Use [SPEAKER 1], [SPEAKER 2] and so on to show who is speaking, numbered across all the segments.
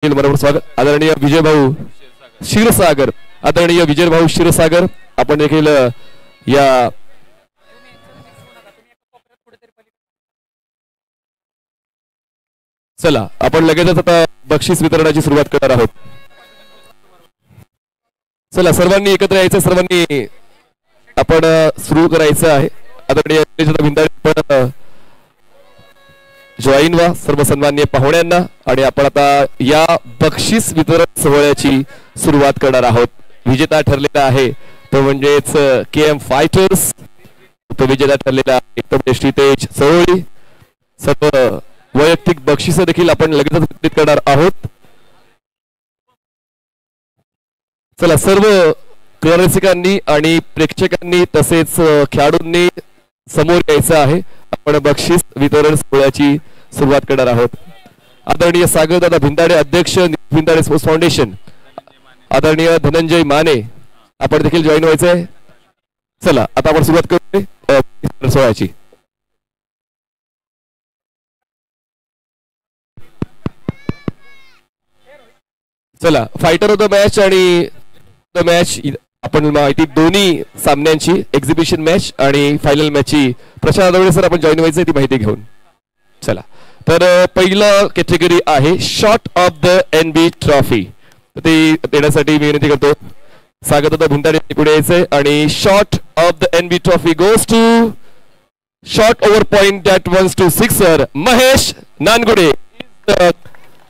[SPEAKER 1] बरोबर स्वागत आदरणीय विजयभाऊ क्षीरसागर, आदरणीय विजयभाऊ क्षीरसागर आपण देखील या चला आपण लगेचच आता बक्षीस वितरणाची सुरुवात करणार आहोत. चला सर्वांनी एकत्र यायचं, सर्वांनी आपण सुरू करायचं आहे. आदरणीय भिंताडे पण जॉईन व्हा सर्व सन्माननीय पाहुण्यांना आणि आपण आता या बक्षीस वितरण सोहळ्याची सुरुवात करणार आहोत. विजेता ठरलेला आहे तो म्हणजेच KM फायटर्स, तो विजेता ठरलेला आहे तो म्हणजे श्रीतेज चवळी. सर्व वैयक्तिक बक्षीस देखील आपण लगेचच वितरित करणार आहोत. चला सर्व रसिकांनी आणि प्रेक्षकांनी तसेच खेळाडूंनी समोर यायचं आहे. आपण बक्षीस वितरण सोहळ्याची सुरुवात करणार आहोत. आदरणीय सागरदादा भिंताडे, अध्यक्ष भिंताडे स्पोर्ट्स फाउंडेशन, आदरणीय धनंजय माने आपण देखील जॉईन व्हायचंय. चला आता आपण सुरुवात करूया सोहळ्याची. चला फायटर ऑफ द मॅच आणि द मॅच आपण माहिती दोन्ही सामन्यांची एक्झिबिशन मॅच आणि फायनल मॅचची प्रशांत आदवळे सर आपण जॉईन व्हायचंय ती माहिती घेऊन. चला तर पहिलं कॅटेगरी आहे shot of the NB trophy. ती देण्यासाठी मी विनंती करतो सागरदादा भिंताडे पुढे यायचंय आणि shot of the NB trophy goes to shot over point that once to sixer Mahesh Nangude.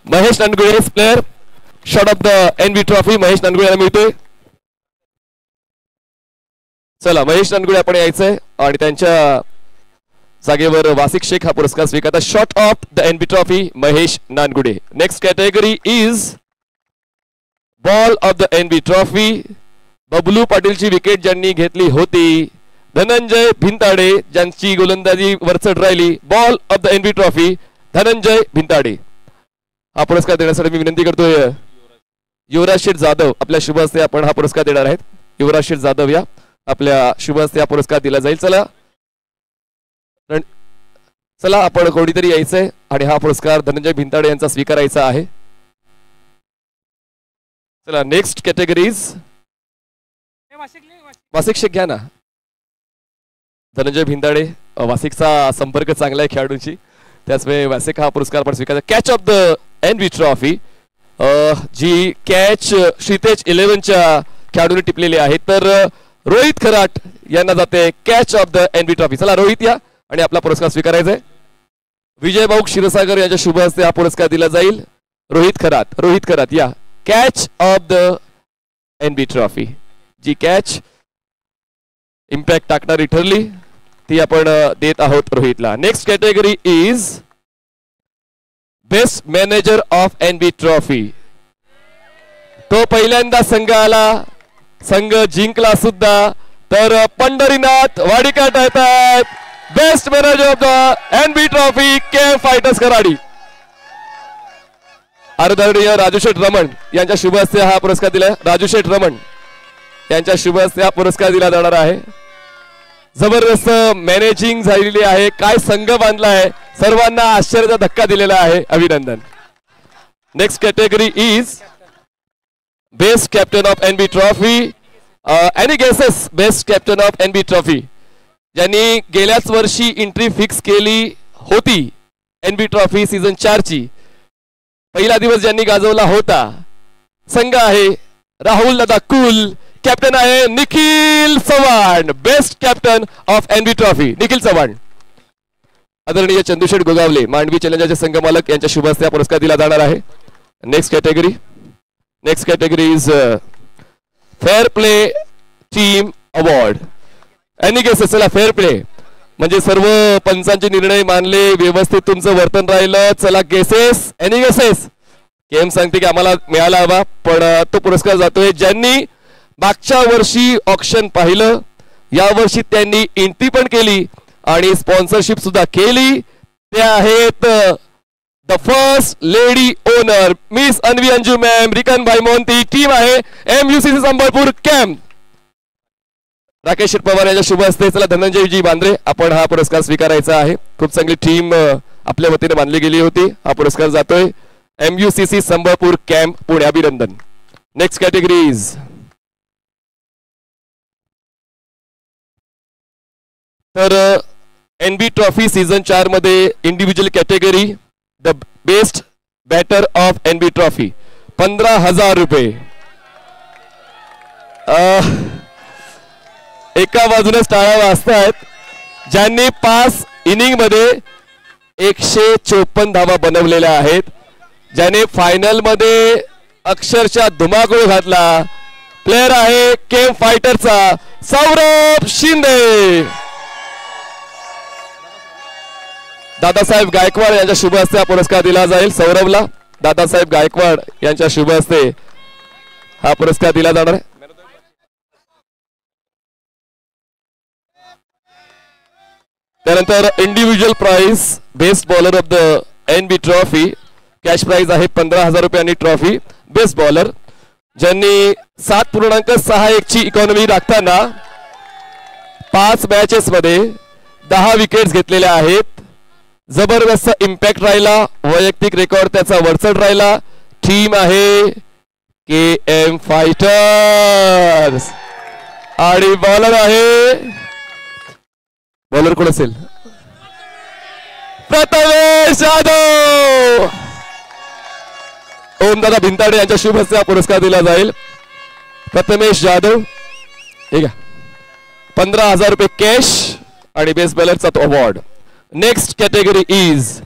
[SPEAKER 1] Mahesh Nangude player shot of the NB trophy Mahesh Nangude याला मिळतोय. चला महेश नानगुडे आपण यायचंय आणि त्यांच्या जागेवर वासिक शेख हा पुरस्कार स्वीकारतात. Shot of the NB trophy Mahesh Nangude. Next category is ball of the NB trophy. Bablu पाटीलची विकेट ज्यांनी घेतली होती धनंजय भिंताडे, ज्यांची गोलंदाजी वरचढ राहिली. Ball of the NB trophy Dhananjay Bhintade. हा पुरस्कार देण्यासाठी मी विनंती करतोय युवराज शेठ जाधव, आपल्या शुभ हस्ते आपण हा पुरस्कार देणार आहेत. युवराज शेठ जाधव या आपल्या शुभ हस्ते हा पुरस्कार दिला जाईल. चला आपण कोणीतरी यायचंय आणि हा पुरस्कार धनंजय भिंताडे यांचा स्वीकारायचा आहे. चला नेक्स्ट कॅटेगरीज वासिक शेख घ्या ना. धनंजय भिंताडे, वासिकचा संपर्क चांगला आहे खेळाडूंची, त्याचमुळे वासिक हा पुरस्कार आपण स्वीकारला. Catch of the NB trophy, जी कॅच श्रीतेज 11च्या खेळाडूंनी टिपलेली आहे. तर रोहित खराट यांना जाते catch of the NB trophy. चला रोहित या आणि आपला पुरस्कार स्वीकारायचा आहे. विजयभाऊ क्षीरसागर यांच्या शुभ हस्ते हा पुरस्कार दिला जाईल. रोहित खरात या catch of the NB trophy. जी कॅच इम्पॅक्ट टाकणारी ठरली ती आपण देत आहोत रोहितला. Next category is best manager of NB trophy. तो पहिल्यांदा संघ आला, संघ जिंकला सुद्धा. तर पंढरीनाथ वाडीकर येतात best manager of the NB trophy KM fighters कराडी. आदरणीय राजूशेठ रमण यांच्या शुभ हस्ते हा पुरस्कार दिला. राजूशेठ रमण यांच्या शुभ हस्ते हा पुरस्कार दिला जाणार आहे. जबरदस्त मॅनेजिंग झालेली आहे, काय संघ बांधला आहे, सर्वांना आश्चर्याचा धक्का दिलेला आहे. अभिनंदन. Next category is best captain of NB trophy. Any guesses best captain of NB trophy. ज्यांनी गेल्याच वर्षी एंट्री फिक्स केली होती NB ट्रॉफी सीझन 4 ची, पहिला दिवस ज्यांनी गाजवला होता संघ आहे राहुल दादा कुल. कॅप्टन आहे Nikhil Chavan. Best captain of NB trophy Nikhil Chavan. आदरणीय चंदूशेठ गोगावले मांडवी चॅलेंजरचे संघ मालक यांच्या शुभ हस्ते पुरस्कार दिला जाणार आहे. Next category is fair play team award. Any guesses. चला फेअर प्ले म्हणजे सर्व पंचांचे निर्णय मानले, व्यवस्थित तुमचं वर्तन राहिलं. चला गेसेस. Any guesses. केम सांगते की आम्हाला मिळाला हवा, पण तो पुरस्कार जातोय ज्यांनी मागच्या वर्षी ऑक्शन पाहिलं, या वर्षी त्यांनी एंट्री पण केली आणि स्पॉन्सरशिप सुद्धा केली. ते आहेत the first lady owner miss Anvi Anju ma'am, Rikan bhai Mohanty. Team आहे MUCC संबळपूर कॅम्प. राकेश पवार यांच्या शुभ हस्ते. चला धनंजयजी बांद्रे आपण हा पुरस्कार स्वीकारायचा आहे. खूप चांगली टीम आपल्या वतीने मानली गेली होती. हा पुरस्कार जातोय MUCC संबळपूर कॅम्प पुणे. अभिनंदन. नेक्स्ट कॅटेगरी इज तर NB ट्रॉफी सीझन 4 मध्ये individual category the best batter of NB trophy 15,000 रुपये. एका बाजूने टाळ्या वाजतायत. ज्यांनी 5 इनिंग मध्ये 154 धावा बनवलेल्या आहेत, ज्याने फायनल मध्ये अक्षरशः धुमाकूळ घातला, प्लेयर आहे केम फायटरचा सौरभ शिंदे. दादासाहेब गायकवाड यांच्या शुभ हस्ते हा पुरस्कार दिला जाईल. सौरभला दादासाहेब गायकवाड यांच्या शुभ हस्ते हा पुरस्कार दिला जाणार आहे. त्यानंतर individual prize best bowler of the NB trophy. Cash prize आहे 15,000 रुपये आणि ट्रॉफी बेस्ट बॉलर ज्यांनी 7.61 ची इकॉनॉमी राखताना 5 मॅचेस मध्ये 10 विकेट्स घेतलेल्या आहेत. जबरदस्त इम्पॅक्ट राहिला, वैयक्तिक रेकॉर्ड त्याचा वरचढ राहिला. टीम आहे KM फायटर्स आणि बॉलर आहे, बॉलर कोण असेल? प्रथमेश यादव. ओमदादा भिंताडे यांच्या शुभ हस्ते हा पुरस्कार दिला जाईल. प्रथमेश यादव ठीक आहे. 15,000 रुपये कॅश आणि बेस्ट बॉलरचा तो award. Next category is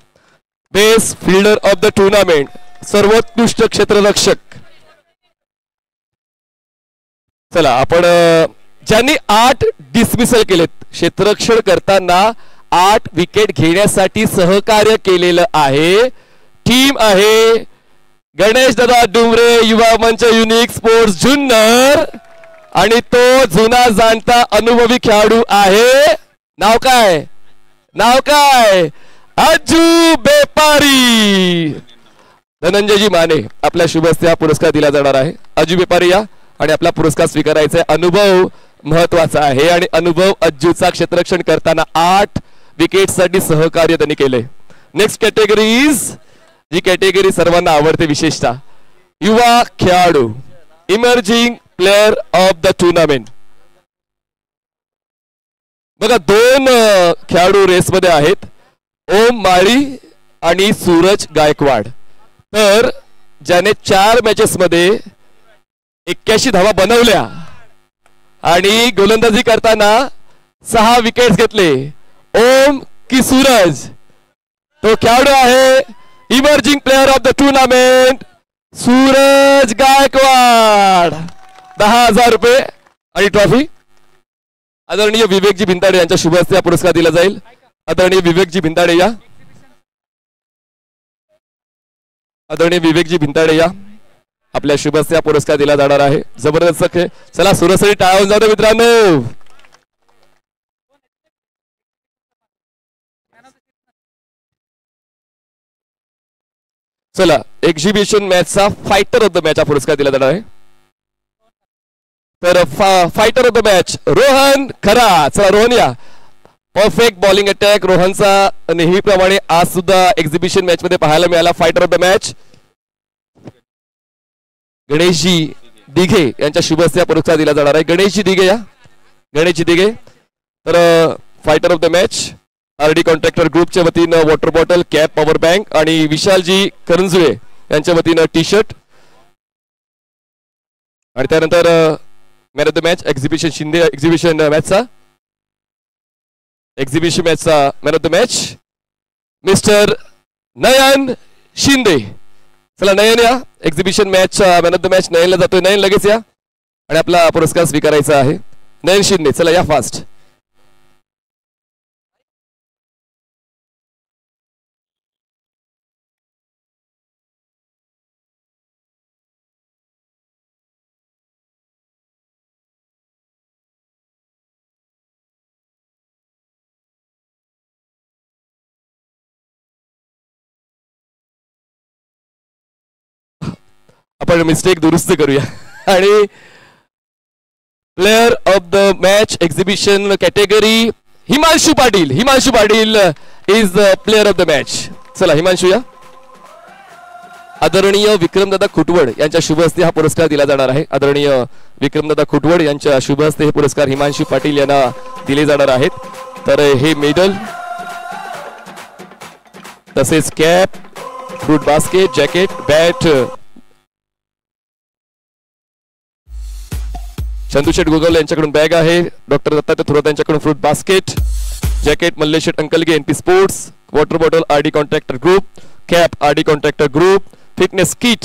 [SPEAKER 1] best fielder of the tournament, सर्वोत्कृष्ट क्षेत्ररक्षक. चला आपण ज्यांनी 8 डिसमिसल केलेत, क्षेत्ररक्षण करताना 8 विकेट घेण्यासाठी सहकार्य केलेलं आहे. टीम आहे गणेश दादा डुमरे युवा मंच युनिक स्पोर्ट्स जुन्नर आणि तो जुना जाणता अनुभवी खेळाडू आहे. नाव काय? नाव काय? अज्जू बेपारी. धनंजयजी माने आपल्या शुभ हस्ते हा पुरस्कार दिला जाणार आहे. अज्जू बेपारी या आणि आपला पुरस्कार स्वीकारायचा आहे. अनुभव महत्वाचा आहे आणि अनुभव अज्जूचा क्षेत्ररक्षण करताना 8 विकेटसाठी सहकार्य त्यांनी केले. नेक्स्ट कॅटेगरी इज जी कॅटेगरी सर्वांना आवडते, विशेषतः युवा खेळाडू, emerging player of the tournament. बघा 2 खेळाडू रेसमध्ये आहेत, ओम माळी आणि सूरज गायकवाड. तर ज्याने 4 मॅचेस मध्ये 81 धावा बनवल्या आणि गोलंदाजी करताना 6 विकेट्स घेतले, ओम की सूरज, तो खेळाडू आहे emerging player of the tournament Suraj Gaikwad. 10,000 रुपये आणि ट्रॉफी. आदरणीय विवेकजी भिंताडे यांच्या शुभ हस्ते हा पुरस्कार दिला जाईल. आदरणीय विवेकजी भिंताडे या. आदरणीय विवेकजी भिंताडे या. आपल्या शुभ हस्ते हा पुरस्कार दिला जाणार आहे. जबरदस्त खेळ. चला सुरसरी टाळावून जाऊ मित्रांनो. चला एक्झिबिशन मॅचचा फायटर ऑफ द मॅच हा पुरस्कार दिला जाणार आहे. तर fighter of the match Rohan Khara. चला रोहन या. परफेक्ट बॉलिंग अटॅक रोहनचा नेहमीप्रमाणे आज सुद्धा एक्झिबिशन मॅच मध्ये पाहायला मिळाला. Fighter of the match Ganeshji Dighe यांच्या शुभ हस्ते हा पुरस्कार दिला जाणार आहे. गणेशजी दिघे या. गणेशजी दिघे. तर fighter of the match RD contractor ग्रुपच्या वतीनं water bottle, cap, power bank आणि विशालजी करंजुळे यांच्या वतीनं टी शर्ट. आणि त्यानंतर man of the match exhibition Shinde. Exhibition मॅचचा man of the match mister Nayan Shinde. चला नयन या. एक्झिबिशन मॅचचा मॅन ऑफ द मॅच नयनला जातोय. नयन लगेच या आणि आपला पुरस्कार स्वीकारायचा आहे. नयन शिंदे चला या फास्ट. आपण मिस्टेक दुरुस्त करूया आणि player of the match exhibition category Himanshu Patil. Himanshu Patil is the player of the match. चला हिमांशू या. आदरणीय विक्रमदादा खुटवड यांच्या शुभ हस्ते हा पुरस्कार दिला जाणार आहे. आदरणीय विक्रमदादा खुटवड यांच्या शुभ हस्ते हे पुरस्कार हिमांशू पाटील यांना दिले जाणार आहेत. तर हे मेडल तसेच cap, fruit basket, jacket, bat Chandusheth Gogawale यांच्याकडून बॅग आहे. डॉक्टर दत्तात्रय थोरात यांच्याकडून fruit basket, jacket Mallesheth Ankalge NP sports, water bottle RD contractor group, cap RD contractor group, fitness kit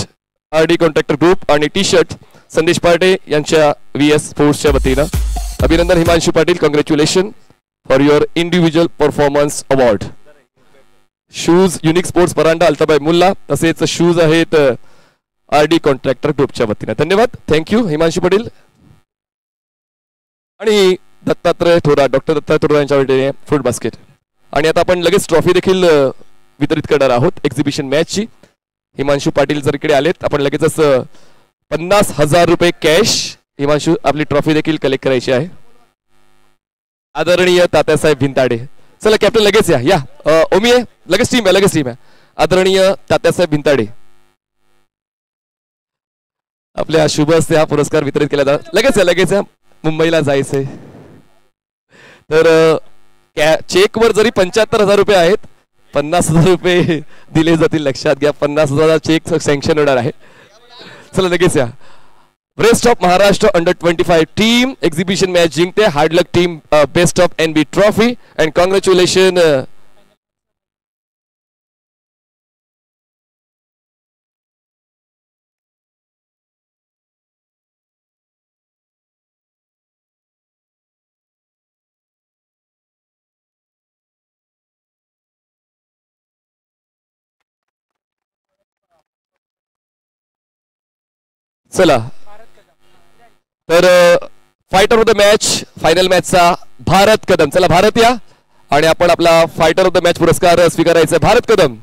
[SPEAKER 1] RD contractor group आणि टी शर्ट संदेश पार्टे यांच्या VS स्पोर्ट्सच्या वतीनं. अभिनंदन Himanshu Patil, congratulation for your individual performance award. Shoes unique sports Paranda Altabai Mulla, तसेच shoes आहेत RD contractor ग्रुपच्या वतीनं. धन्यवाद, थँक्यू हिमांशू पाटील. आणि दत्तात्रय थोरात, डॉक्टर दत्तात्रय थोरात यांच्या वतीने फ्रूट बास्केट. आणि आता आपण लगेच ट्रॉफी देखील वितरित करणार आहोत एक्झिबिशन मॅचची. हिमांशू पाटील जर इकडे आलेत, आपण लगेचच 50,000 रुपये कॅश हिमांशू आपली ट्रॉफी देखील कलेक्ट करायची आहे. आदरणीय तात्यासाहेब भिंताडे, चला कॅप्टन लगेच या. ओमी आहे, लगेच टीम आहे. आदरणीय तात्यासाहेब भिंताडे आपल्या शुभ हस्ते हा पुरस्कार वितरित केला जातो. लगेच या, मुंबईला जायचंय. तर चेकवर जरी 75,000 रुपये आहेत, 50,000 रुपये दिले जातील. लक्षात घ्या, 50,000 चेक सँक्शन होणार आहे. चला लगेच या. बेस्ट ऑफ महाराष्ट्र अंडर-25 टीम एक्झिबिशन मॅच जिंकते. Hard luck team, best of NB trophy and congratulation. चला तर fighter of the match, final मॅचचा भारत कदम. चला भारत या आणि आपण आपला फायटर ऑफ द मॅच पुरस्कार स्वीकारायचा. Bharat Kadam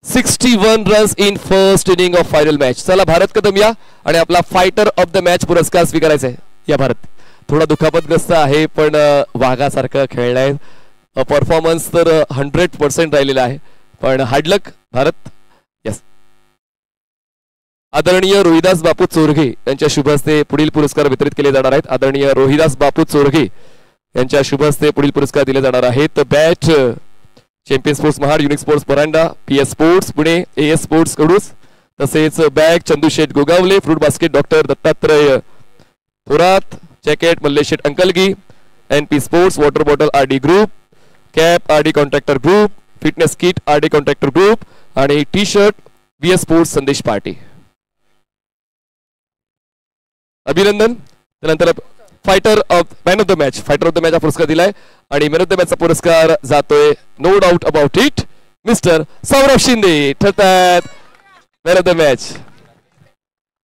[SPEAKER 1] 61 runs in first inning of final match. चला भारत कदम या आणि आपला फायटर ऑफ द मॅच पुरस्कार स्वीकारायचा आहे. या भारत थोडा दुखापतग्रस्त आहे, पण वाघासारखं खेळलाय. परफॉर्मन्स तर 100% राहिलेला आहे, पण हार्डलक भारत. यस. आदरणीय रोहिदास बापू चोरघे यांच्या शुभ हस्ते पुढील पुरस्कार वितरित केले जाणार आहेत. आदरणीय रोहिदास बापू चोरघे यांच्या शुभ हस्ते पुढील पुरस्कार दिले जाणार आहेत. Bat champion sports Mahad, unique sports Paranda, PS sports Pune, AS sports Kadus, तसेच bag Chandusheth Gogawale, fruit basket doctor Dattatray Thorat, jacket Mallesheth Ankalgi, NP sports, water bottle RD group, cap RD contractor group, fitness kit RD contractor group आणि T shirt VS sports Sandesh Parte. अभिनंदन. त्यानंतर fighter of man of the match, fighter of the match हा पुरस्कार दिलाय आणि man of the मॅचचा पुरस्कार जातोय, no doubt about it, mister Saurabh Shinde ठरतात मॅन ऑफ द मॅच.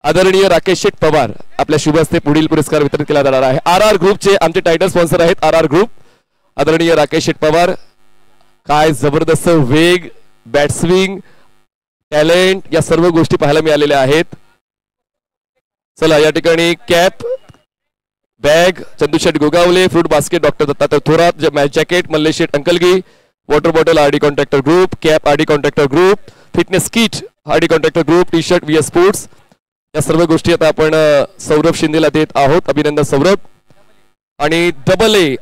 [SPEAKER 1] आदरणीय राकेश शेठ पवार आपल्या शुभ हस्ते पुढील पुरस्कार वितरित केला जाणार आहे. RR ग्रुपचे आमचे टायटल स्पॉन्सर आहेत RR ग्रुप. आदरणीय राकेश शेठ पवार, काय जबरदस्त वेग, बॅट स्विंग, टॅलेंट या सर्व गोष्टी पाहायला मिळालेल्या आहेत. चला या ठिकाणी cap, bag Chandusheth Gogawale, fruit basket doctor Dattatray Thorat, jacket Mallesheth Ankalgi, water bottle RD contractor group, cap RD contractor group, fitness kit RD contractor group, T shirt VS sports या सर्व गोष्टी आता आपण सौरभ शिंदेला देत आहोत. अभिनंदन सौरभ. आणि AA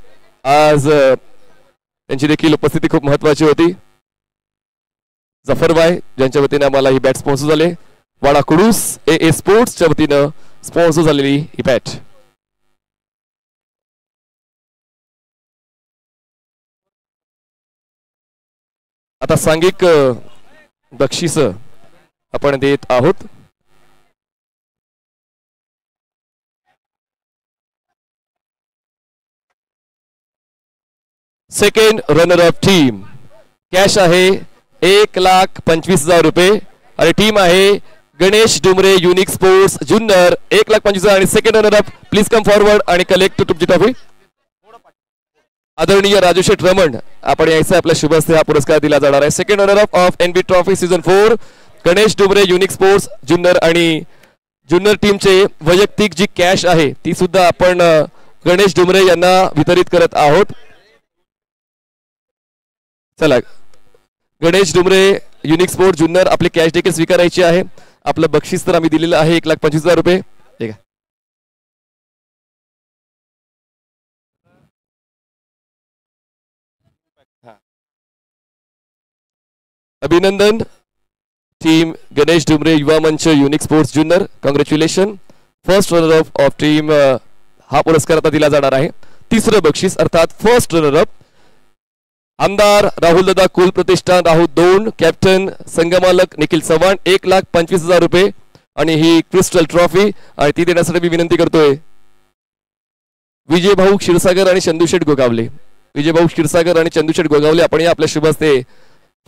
[SPEAKER 1] आज त्यांची देखील उपस्थिती खूप महत्वाची होती. जफरबाई ज्यांच्या वतीने आम्हाला ही बॅट स्पॉन्सर झाले, वाडा कुडूस AA स्पोर्ट्सच्या वतीनं स्पॉन्सर झालेली ही बॅट. आता सांघिक बक्षीस आपण देत आहोत. Second runner up team cash आहे 1,25,000 रुपये आणि टीम आहे गणेश डुमरे युनिक स्पोर्ट्स जुन्नर 1,25,000 आणि second runner up please come forward आणि कलेक्ट तुमची ट्रॉफी. आदरणीय राजू शेठ रमण आपण यायचं, आपल्या शुभ हस्ते हा पुरस्कार दिला जाणार आहे. Second runner up of NB trophy season 4 Ganesh Dumre unique sports Junnar आणि जुन्नर टीमचे वैयक्तिक जी कॅश आहे ती सुद्धा आपण गणेश डुमरे यांना वितरित करत आहोत. चला गणेश डुमरे युनिक स्पोर्ट जुन्नर आपली कॅश देखील स्वीकारायची आहे. आपलं बक्षीस तर आम्ही दिलेलं आहे 1,25,000 रुपये. ठीक आहे. अभिनंदन टीम गणेश डुमरे युवा मंच unique sports Junnar. Congratulation. First runner up of team हा पुरस्कार आता दिला जाणार आहे. तिसरं बक्षीस अर्थात फर्स्ट रनर अप आमदार राहुल दादा कुल प्रतिष्ठान राहुल 2, कॅप्टन संघमालक निखिल चव्हाण 1,25,000 रुपये आणि ही क्रिस्टल ट्रॉफी आणि ती देण्यासाठी मी विनंती करतोय विजय भाऊ क्षीरसागर आणि चंदूशेठ गोगावले. विजय भाऊ क्षीरसागर आणि चंदूशेठ गोगावले आपण या आपल्या शुभ हस्ते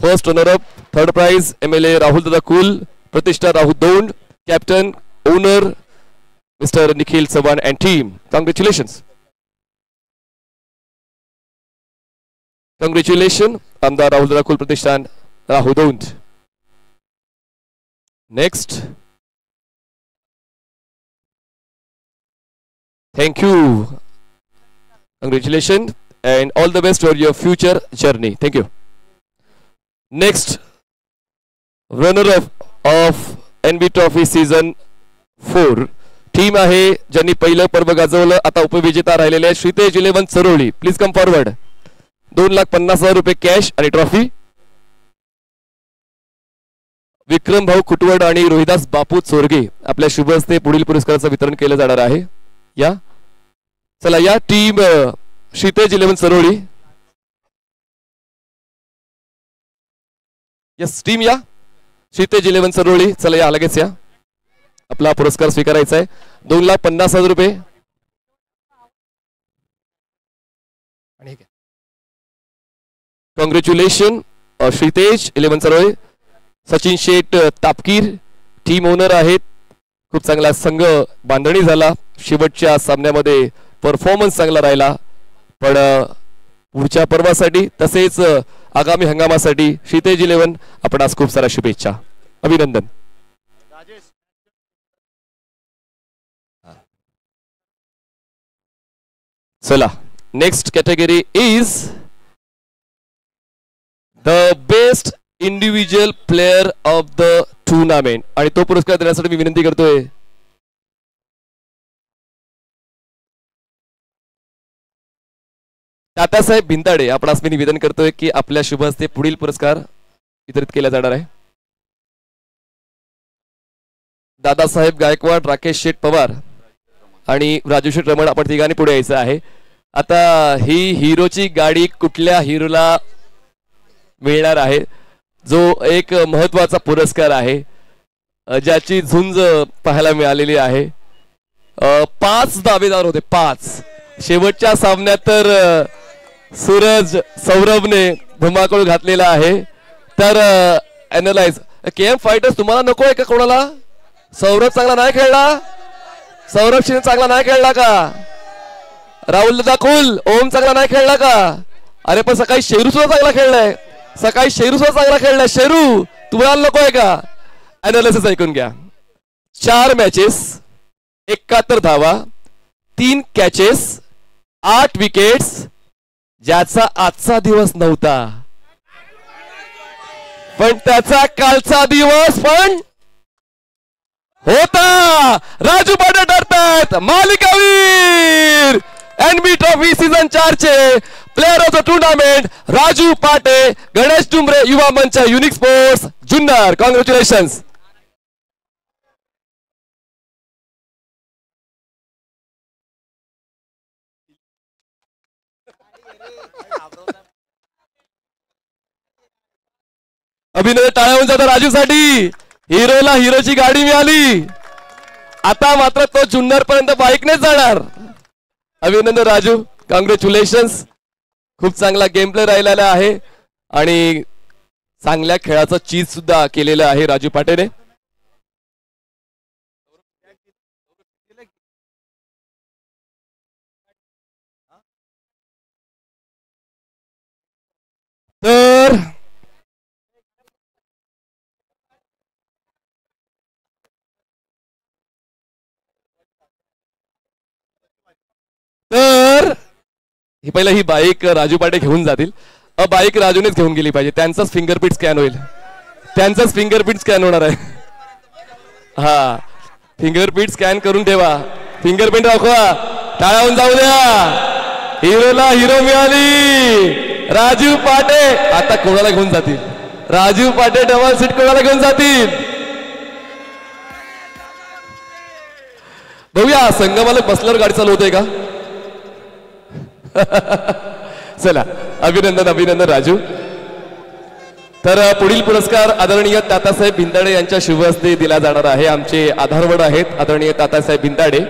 [SPEAKER 1] first runner up third prize MLA Rahul Dada Kul प्रतिष्ठान Rahul 2, captain owner mister Nikhil Chavan and team. Congratulations. Congratulations, आमदार राहुल दादा कुल प्रतिष्ठान Rahul 2. Next. Thank you. Congratulations and all the best for your future journey. Thank you. Next, runner-up of NB Trophy Season 4. Team आहे ज्यांनी पहिलं पर्व गाजवलं आता उपविजेता राहिलेले श्रीतेज 11 चरोळी. Please come forward. 2,50,000 रुपये कॅश आणि ट्रॉफी. विक्रम भाऊ कुटवड आणि रोहिदास बापू चोरगे आपल्या शुभ हस्ते पुढील पुरस्काराचं वितरण केलं जाणार आहे. या चला या टीम श्रीतेज 11 चरोळी. यस टीम या श्रीतेज 11 चरोळी. चला या लगेच या. आपला पुरस्कार स्वीकारायचा आहे 2,50,000 रुपये. कॉंग्रॅच्युलेशन श्रीतेज 11 चरोळे. सचिन शेठ तापकीर टीम ओनर आहेत. खूप चांगला संघ बांधणी झाला. शेवटच्या सामन्यामध्ये परफॉर्मन्स चांगला राहिला पण पुढच्या पर्वासाठी तसेच आगामी हंगामासाठी श्रीतेज 11 आपण आज खूप साऱ्या शुभेच्छा. अभिनंदन. चला next category is the best individual player of the tournament आणि तो पुरस्कार देण्यासाठी मी विनंती करतोय तात्यासाहेब भिंताडे. आपण आज मी निवेदन करतोय की आपल्या शुभ हस्ते पुढील पुरस्कार वितरित केला जाणार आहे. दादासाहेब गायकवाड, राकेश शेठ पवार आणि राजू शेठ रमण आपण तिघांनी पुढे यायचं आहे. आता ही हिरोची गाडी कुठल्या हिरोला मिळणार आहे जो एक महत्वाचा पुरस्कार आहे ज्याची झुंज पाहायला मिळालेली आहे. 5 दावेदार होते 5. शेवटच्या सामन्यात तर सूरज सौरभने धुमाकूळ घातलेला आहे. तर अॅनलाइज KM फायटर्स तुम्हाला नको आहे का कोणाला? सौरभ चांगला नाही खेळला. सौरभ शिंदे चांगला नाही खेळला का? राहुल दादा कुल ओम चांगला नाही खेळला का? अरे पण सकाळी शेरू सुद्धा चांगला खेळलाय. सकाळी शेरू सुद्धा चांगला खेळलाय. शेरू तुम्हाला नको आहे का? अनालिसिस ऐकून घ्या. 4 मॅचेस 71 धावा 3 कॅचेस 8 विकेट्स ज्याचा आजचा दिवस नव्हता पण त्याचा कालचा दिवस पण होता. राजू पाटे ठरतात मालिकावीर. NB ट्रॉफी सीझन 4 चे player of the tournament Raju पाटे, गणेश डुमरे युवा मंच युनिक स्पोर्ट्स जुन्नर. कॉंग्रॅच्युलेशन्स. अभिनंदन. टाळ्या होऊन जातात राजूसाठी. हिरोला हिरोची गाडी मिळाली. आता मात्र तो जुन्नर पर्यंत बाईकनेच जाणार. अभिनंदन राजू. कॉंग्रॅच्युलेशन्स. खूप चांगला गेम प्ले राहिलेला आहे आणि चांगल्या खेळाचं चीज सुद्धा केलेलं आहे राजू पाटेने. तर ही पहिला ही बाईक राजू पाटे घेऊन जातील. बाईक राजूनेच घेऊन गेली पाहिजे. त्यांचाच फिंगरप्रिंट स्कॅन होईल. त्यांचाच फिंगरप्रिंट स्कॅन होणार आहे. हा फिंगरप्रिंट स्कॅन करून ठेवा. फिंगरप्रिंट दाखवा. टाळावून जाऊ द्या. हिरोला हिरो मिळाली. राजू पाटे आता कोणाला घेऊन जातील? राजू पाटे डबल सीट कोणाला घेऊन जातील? बघूया संगमालक बसल्यावर गाडी चालू होते का? चला अभिनंदन अभिनंदन राजू. तर पुढील पुरस्कार आदरणीय तातासाहेब भिंदाडे यांच्या शुभ हस्ते दिला जाणार आहे. आमचे आधारवड आहेत आदरणीय तातासाहेब भिंदाडे.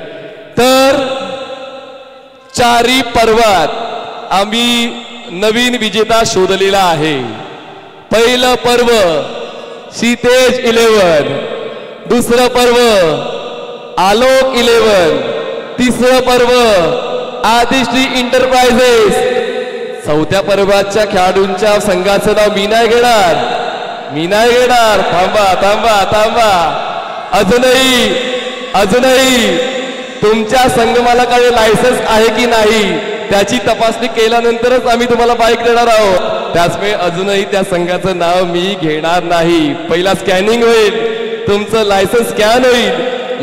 [SPEAKER 1] तर चारी पर्वात आम्ही नवीन विजेता शोधलेला आहे. पहिलं पर्व सीतेज 11, दुसरं पर्व आलोक 11, तिसरं पर्व आदिश्री इंटरप्राइजेस, चौथ्या पर्वाच्या खेळाडूंच्या संघाचं नाव मी नाही घेणार, मी नाही घेणार. थांबा थांबा थांबा. अजूनही तुमच्या संघमालकाकडे लायसन्स आहे की नाही त्याची तपासणी केल्यानंतरच आम्ही तुम्हाला बाईक देणार आहोत. त्याचमुळे अजूनही त्या संघाचं नाव मी घेणार नाही. पहिला स्कॅनिंग होईल, तुमचं लायसन्स स्कॅन होईल,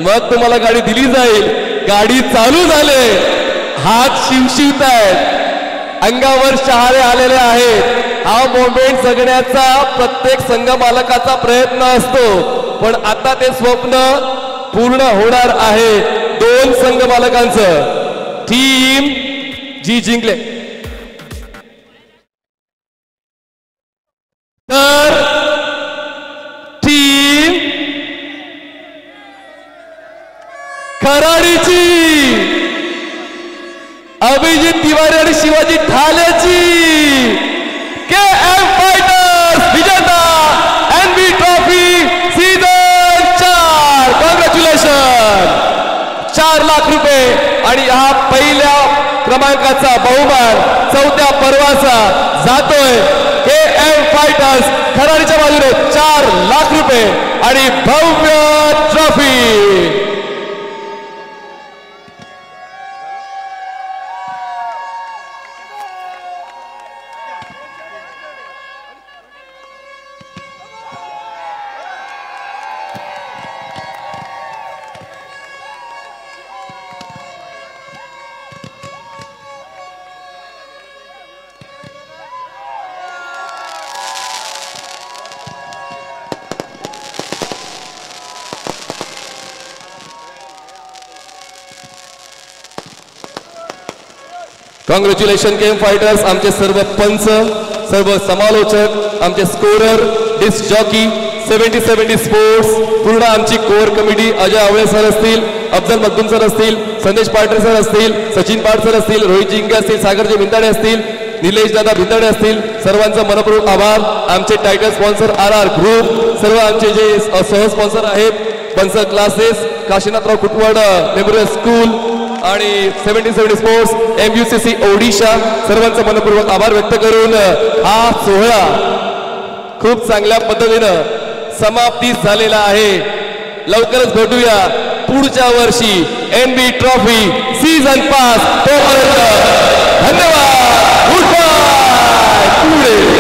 [SPEAKER 1] मग तुम्हाला गाडी दिली जाईल. गाडी चालू झाले, हात शिवशिवतायत, अंगावर शहारे आलेले आहेत. हा मोमेंट जगण्याचा प्रत्येक संघ मालकाचा प्रयत्न असतो, पण आता ते स्वप्न पूर्ण होणार आहे. दोन संघ मालकांचं. टीम जी जिंकले तर टीम खराडीची अभिजित तिवारी आणि शिवाजी ठालेची KM फायटर्स विजेता NB trophy season 4. Congratulation. 4 lakh रुपये आणि हा पहिल्या क्रमांकाचा बहुमान चौथ्या पर्वाचा जातोय KM फायटर्स खराडीच्या बाजूने. 4 लाख रुपये आणि भव्य ट्रॉफी. Congratulation KM fighters. आमचे सर्व पंच, सर्व समालोचक, आमचे स्कोरर, डिस्क जॉकी, 70-70 स्पोर्ट्स, पूर्ण आमची कोर कमिटी, अजय आवळे सर असतील, अफजल मखदूम सर असतील, संदेश पाटरे सर असतील, सचिन पाट सर असतील, रोहित जिंगे असतील, सागरजी भिंदाडे असतील, निलेश दादा भिंदाडे असतील, सर्वांचा मनपूर्वक आभार. आमचे टायटल स्पॉन्सर RR ग्रुप, सर्व आमचे जे सह स्पॉन्सर आहेत, बन्सर क्लासेस, काशीनाथराव कुटवाड मेमोरियल स्कूल आणि 70-70 स्पोर्ट्स, MUCC ओडिशा, सर्वांचा मनपूर्वक आभार व्यक्त करून हा सोहळा खूप चांगल्या पद्धतीनं समाप्ती झालेला आहे. लवकरच भेटूया पुढच्या वर्षी NB ट्रॉफी सीझन 5. तोपर्यंत धन्यवाद. Good bye. पुढे